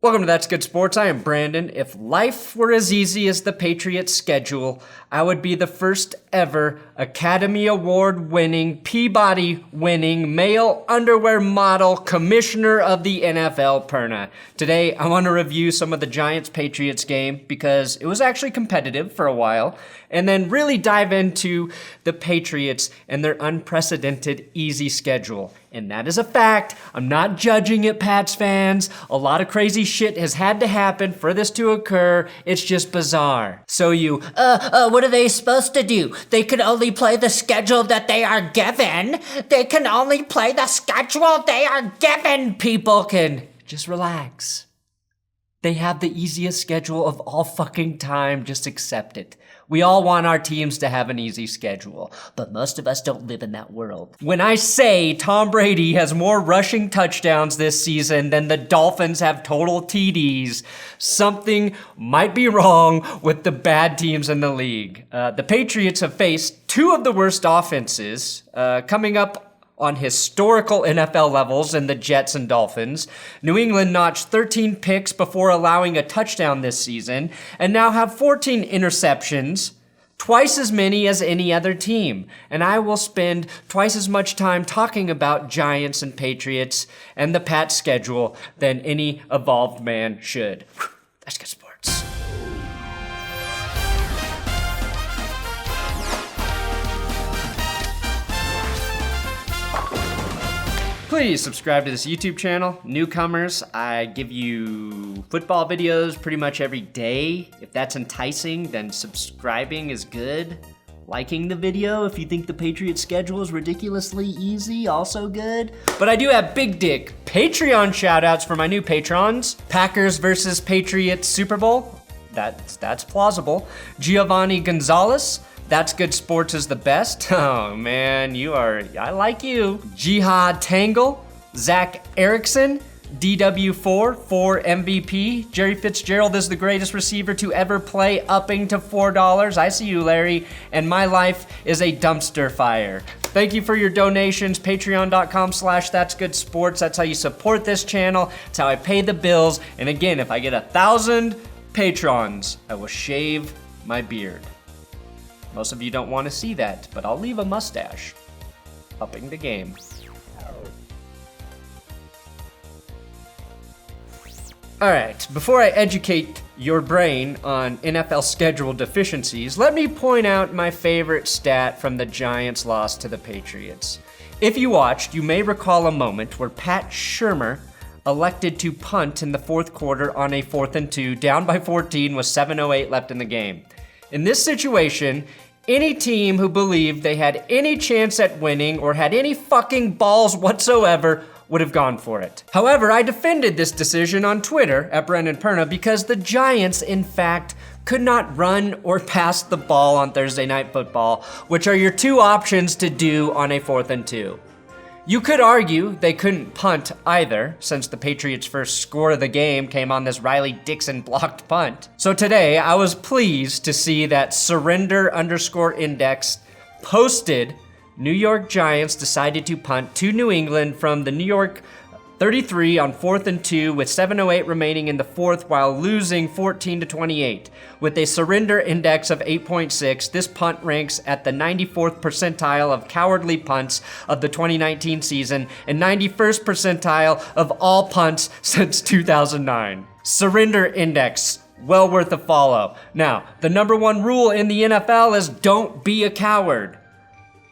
Welcome to That's Good Sports. I am Brandon. If life were as easy as the Patriots schedule, I would be the first ever Academy Award winning, Peabody winning, male underwear model commissioner of the NFL Perna. Today, I want to review some of the Giants-Patriots game because it was actually competitive for a while, and then really dive into the Patriots and their unprecedented easy schedule. And that is a fact. I'm not judging it, Pats fans. A lot of crazy shit has had to happen for this to occur. It's just bizarre. So What are they supposed to do? They can only play the schedule that they are given. They can only play the schedule they are given. People can just relax. They have the easiest schedule of all fucking time. Just accept it. We all want our teams to have an easy schedule, but most of us don't live in that world. When I say Tom Brady has more rushing touchdowns this season than the Dolphins have total TDs, something might be wrong with the bad teams in the league. The Patriots have faced two of the worst offenses coming up on historical NFL levels in the Jets and Dolphins. New England notched 13 picks before allowing a touchdown this season, and now have 14 interceptions, twice as many as any other team. And I will spend twice as much time talking about Giants and Patriots and the Pats schedule than any evolved man should. That's good sports. Please subscribe to this YouTube channel. Newcomers, I give you football videos pretty much every day. If that's enticing, then subscribing is good. Liking the video if you think the Patriots schedule is ridiculously easy, also good. But I do have big dick Patreon shoutouts for my new patrons. Packers versus Patriots Super Bowl. That's plausible. Giovanni Gonzalez. That's Good Sports is the best. Oh man, I like you. Jihad Tangle, Zach Erickson, DW4 for MVP. Jerry Fitzgerald is the greatest receiver to ever play, upping to $4. I see you, Larry. And my life is a dumpster fire. Thank you for your donations. Patreon.com/that'sgoodsports. That's how you support this channel. It's how I pay the bills. And again, if I get 1,000 patrons, I will shave my beard. Most of you don't want to see that, but I'll leave a mustache. Upping the game. Alright, before I educate your brain on NFL schedule deficiencies, let me point out my favorite stat from the Giants' loss to the Patriots. If you watched, you may recall a moment where Pat Shurmur elected to punt in the fourth quarter on a 4th and 2, down by 14 with 7:08 left in the game. In this situation, any team who believed they had any chance at winning or had any fucking balls whatsoever would have gone for it. However, I defended this decision on Twitter at Brendan Perna because the Giants, in fact, could not run or pass the ball on Thursday Night Football, which are your two options to do on a 4th and 2. You could argue they couldn't punt either, since the Patriots' first score of the game came on this Riley Dixon blocked punt. So today, I was pleased to see that surrender_index posted New York Giants decided to punt to New England from the New York 33 on 4th and 2 with 7:08 remaining in the fourth while losing 14-28. With a surrender index of 8.6, this punt ranks at the 94th percentile of cowardly punts of the 2019 season and 91st percentile of all punts since 2009. Surrender index, well worth a follow. Now, the number one rule in the NFL is don't be a coward.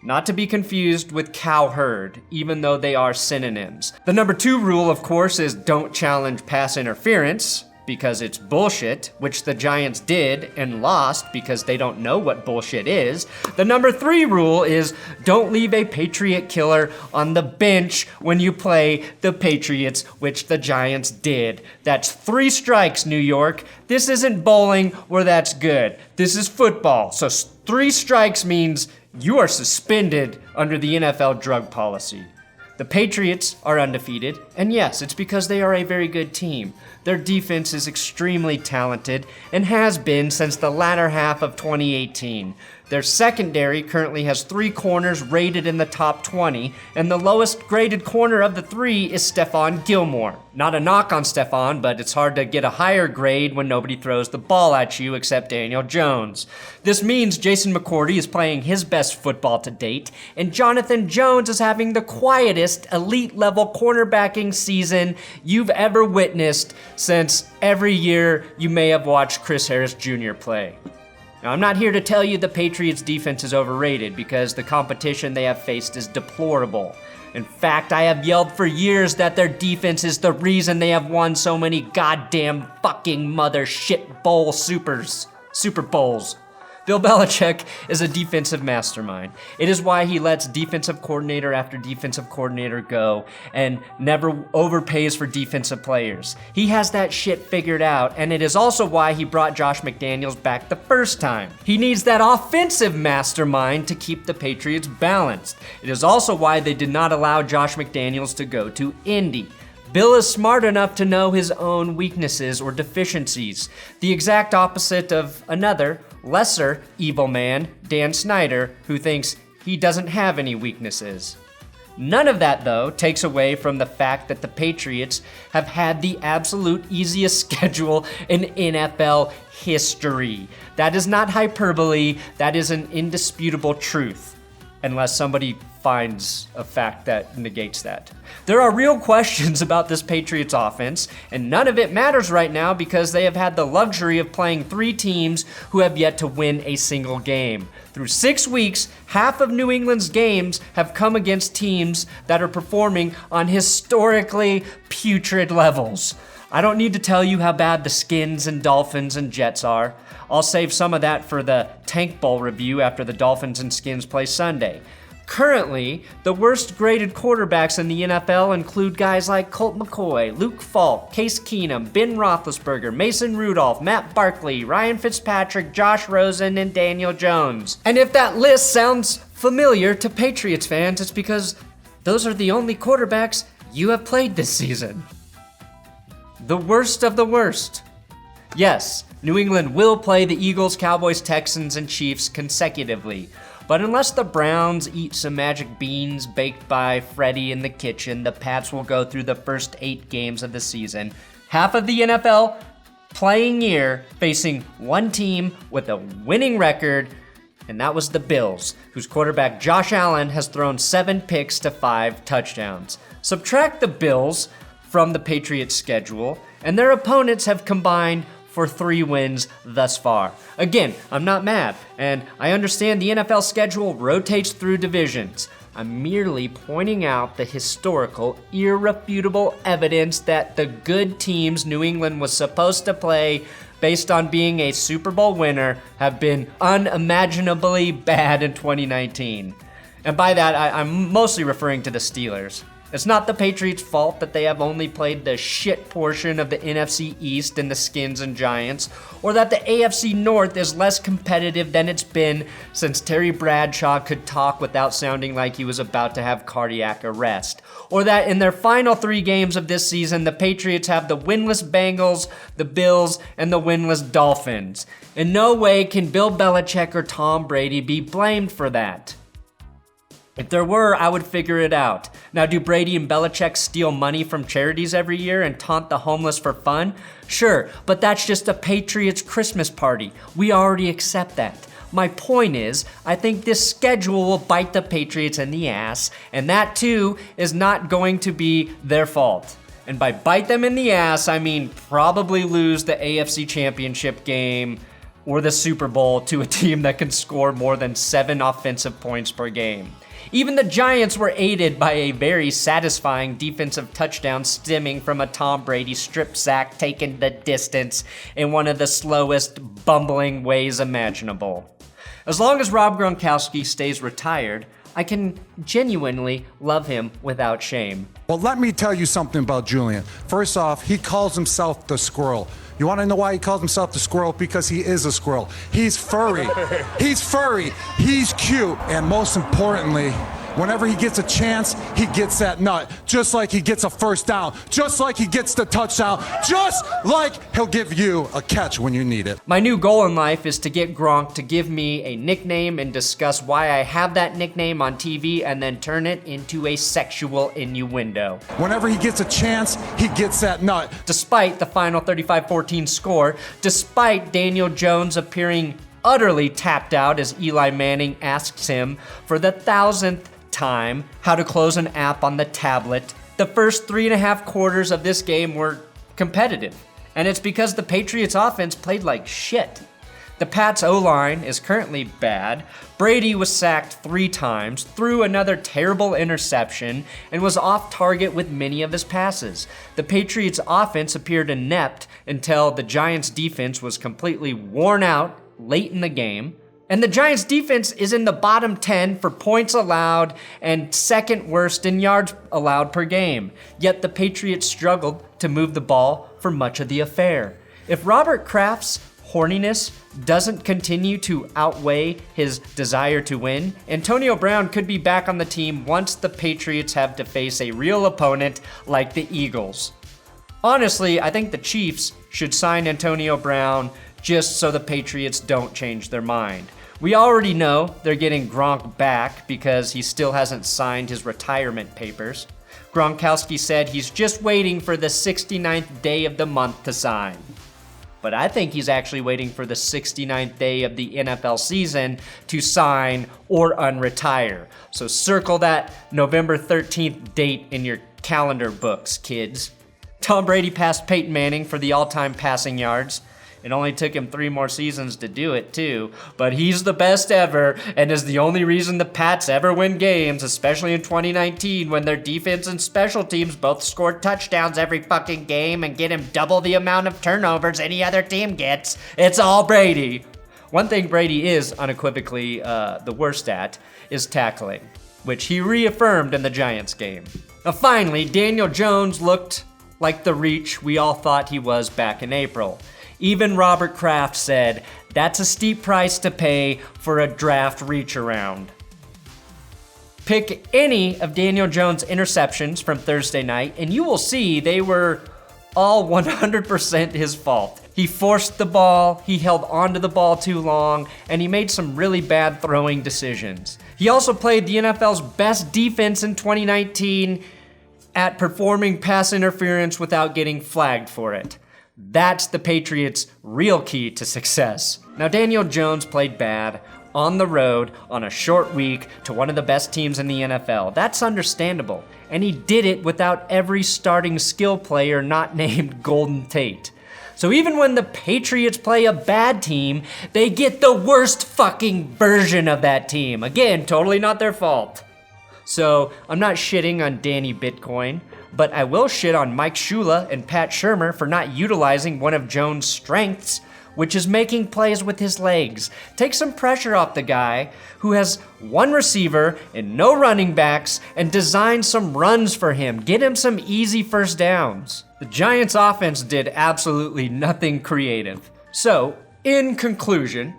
Not to be confused with cowherd, even though they are synonyms. The number two rule, of course, is don't challenge pass interference, because it's bullshit, which the Giants did and lost because they don't know what bullshit is. The number three rule is don't leave a Patriot killer on the bench when you play the Patriots, which the Giants did. That's 3 strikes, New York. This isn't bowling where that's good. This is football. So 3 strikes means you are suspended under the NFL drug policy. The Patriots are undefeated, and yes, it's because they are a very good team. Their defense is extremely talented and has been since the latter half of 2018. Their secondary currently has 3 corners rated in the top 20, and the lowest graded corner of the 3 is Stephon Gilmore. Not a knock on Stephon, but it's hard to get a higher grade when nobody throws the ball at you except Daniel Jones. This means Jason McCourty is playing his best football to date, and Jonathan Jones is having the quietest elite-level cornerbacking season you've ever witnessed since every year you may have watched Chris Harris Jr. play. Now, I'm not here to tell you the Patriots defense is overrated because the competition they have faced is deplorable. In fact, I have yelled for years that their defense is the reason they have won so many goddamn fucking mother shit bowl Super Bowls. Bill Belichick is a defensive mastermind. It is why he lets defensive coordinator after defensive coordinator go and never overpays for defensive players. He has that shit figured out, and it is also why he brought Josh McDaniels back the first time. He needs that offensive mastermind to keep the Patriots balanced. It is also why they did not allow Josh McDaniels to go to Indy. Bill is smart enough to know his own weaknesses or deficiencies, the exact opposite of another, lesser evil man, Dan Snyder, who thinks he doesn't have any weaknesses. None of that, though, takes away from the fact that the Patriots have had the absolute easiest schedule in NFL history. That is not hyperbole, that is an indisputable truth, unless somebody finds a fact that negates that. There are real questions about this Patriots offense, and none of it matters right now because they have had the luxury of playing 3 teams who have yet to win a single game. Through 6 weeks, half of New England's games have come against teams that are performing on historically putrid levels. I don't need to tell you how bad the Skins and Dolphins and Jets are. I'll save some of that for the Tank Bowl review after the Dolphins and Skins play Sunday. Currently, the worst graded quarterbacks in the NFL include guys like Colt McCoy, Luke Falk, Case Keenum, Ben Roethlisberger, Mason Rudolph, Matt Barkley, Ryan Fitzpatrick, Josh Rosen, and Daniel Jones. And if that list sounds familiar to Patriots fans, it's because those are the only quarterbacks you have played this season. The worst of the worst. Yes, New England will play the Eagles, Cowboys, Texans, and Chiefs consecutively. But unless the Browns eat some magic beans baked by Freddy in the kitchen, the Pats will go through the first 8 games of the season, half of the NFL playing year, facing one team with a winning record, and that was the Bills, whose quarterback Josh Allen has thrown 7 picks to 5 touchdowns. Subtract the Bills from the Patriots schedule, and their opponents have combined for 3 wins thus far. Again, I'm not mad, and I understand the NFL schedule rotates through divisions. I'm merely pointing out the historical, irrefutable evidence that the good teams New England was supposed to play based on being a Super Bowl winner have been unimaginably bad in 2019. And by that, I'm mostly referring to the Steelers. It's not the Patriots' fault that they have only played the shit portion of the NFC East and the Skins and Giants, or that the AFC North is less competitive than it's been since Terry Bradshaw could talk without sounding like he was about to have cardiac arrest, or that in their final 3 games of this season, the Patriots have the winless Bengals, the Bills, and the winless Dolphins. In no way can Bill Belichick or Tom Brady be blamed for that. If there were, I would figure it out. Now, do Brady and Belichick steal money from charities every year and taunt the homeless for fun? Sure, but that's just a Patriots Christmas party. We already accept that. My point is, I think this schedule will bite the Patriots in the ass, and that too is not going to be their fault. And by bite them in the ass, I mean probably lose the AFC Championship game or the Super Bowl to a team that can score more than 7 offensive points per game. Even the Giants were aided by a very satisfying defensive touchdown stemming from a Tom Brady strip sack taken the distance in one of the slowest, bumbling ways imaginable. As long as Rob Gronkowski stays retired, I can genuinely love him without shame. Well, let me tell you something about Julian. First off, he calls himself the squirrel. You want to know why he calls himself the squirrel? Because he is a squirrel. He's furry. He's furry. He's cute. And most importantly, Whenever he gets a chance, he gets that nut. Just like he gets a first down. Just like he gets the touchdown. Just like he'll give you a catch when you need it. My new goal in life is to get Gronk to give me a nickname and discuss why I have that nickname on TV and then turn it into a sexual innuendo. Whenever he gets a chance, he gets that nut. Despite the final 35-14 score, despite Daniel Jones appearing utterly tapped out as Eli Manning asks him for the 1,000th time how to close an app on the tablet, the first 3.5 quarters of this game were competitive. And it's because the Patriots offense played like shit. The Pats O-line is currently bad. Brady was sacked 3 times, threw another terrible interception, and was off target with many of his passes. The Patriots offense appeared inept until the Giants defense was completely worn out late in the game. And the Giants defense is in the bottom 10 for points allowed and second worst in yards allowed per game. Yet the Patriots struggled to move the ball for much of the affair. If Robert Kraft's horniness doesn't continue to outweigh his desire to win, Antonio Brown could be back on the team once the Patriots have to face a real opponent like the Eagles. Honestly, I think the Chiefs should sign Antonio Brown just so the Patriots don't change their mind. We already know they're getting Gronk back because he still hasn't signed his retirement papers. Gronkowski said he's just waiting for the 69th day of the month to sign. But I think he's actually waiting for the 69th day of the NFL season to sign or unretire. So circle that November 13th date in your calendar books, kids. Tom Brady passed Peyton Manning for the all-time passing yards. It only took him 3 more seasons to do it too, but he's the best ever and is the only reason the Pats ever win games, especially in 2019 when their defense and special teams both scored touchdowns every fucking game and get him double the amount of turnovers any other team gets. It's all Brady. One thing Brady is unequivocally the worst at is tackling, which he reaffirmed in the Giants game. Now finally, Daniel Jones looked like the reach we all thought he was back in April. Even Robert Kraft said, that's a steep price to pay for a draft reach around. Pick any of Daniel Jones' interceptions from Thursday night, and you will see they were all 100% his fault. He forced the ball, he held onto the ball too long, and he made some really bad throwing decisions. He also played the NFL's best defense in 2019 at performing pass interference without getting flagged for it. That's the Patriots' real key to success. Now, Daniel Jones played bad on the road on a short week to one of the best teams in the NFL. That's understandable. And he did it without every starting skill player not named Golden Tate. So even when the Patriots play a bad team, they get the worst fucking version of that team. Again, totally not their fault. So I'm not shitting on Danny Bitcoin, but I will shit on Mike Shula and Pat Shurmur for not utilizing one of Jones' strengths, which is making plays with his legs. Take some pressure off the guy who has one receiver and no running backs and design some runs for him. Get him some easy first downs. The Giants' offense did absolutely nothing creative. So, in conclusion,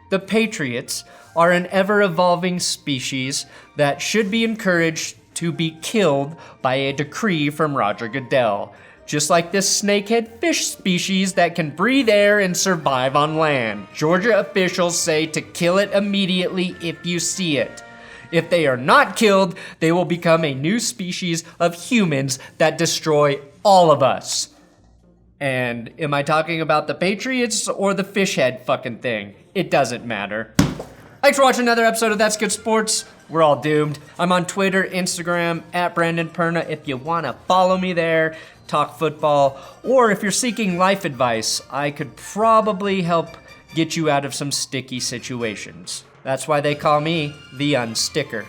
the Patriots are an ever-evolving species that should be encouraged to be killed by a decree from Roger Goodell, just like this snakehead fish species that can breathe air and survive on land. Georgia officials say to kill it immediately if you see it. If they are not killed, they will become a new species of humans that destroy all of us. And am I talking about the Patriots or the fish head fucking thing? It doesn't matter. Thanks for watching another episode of That's Good Sports. We're all doomed. I'm on Twitter, Instagram, at Brandon Perna. If you want to follow me there, talk football, or if you're seeking life advice, I could probably help get you out of some sticky situations. That's why they call me the Unsticker.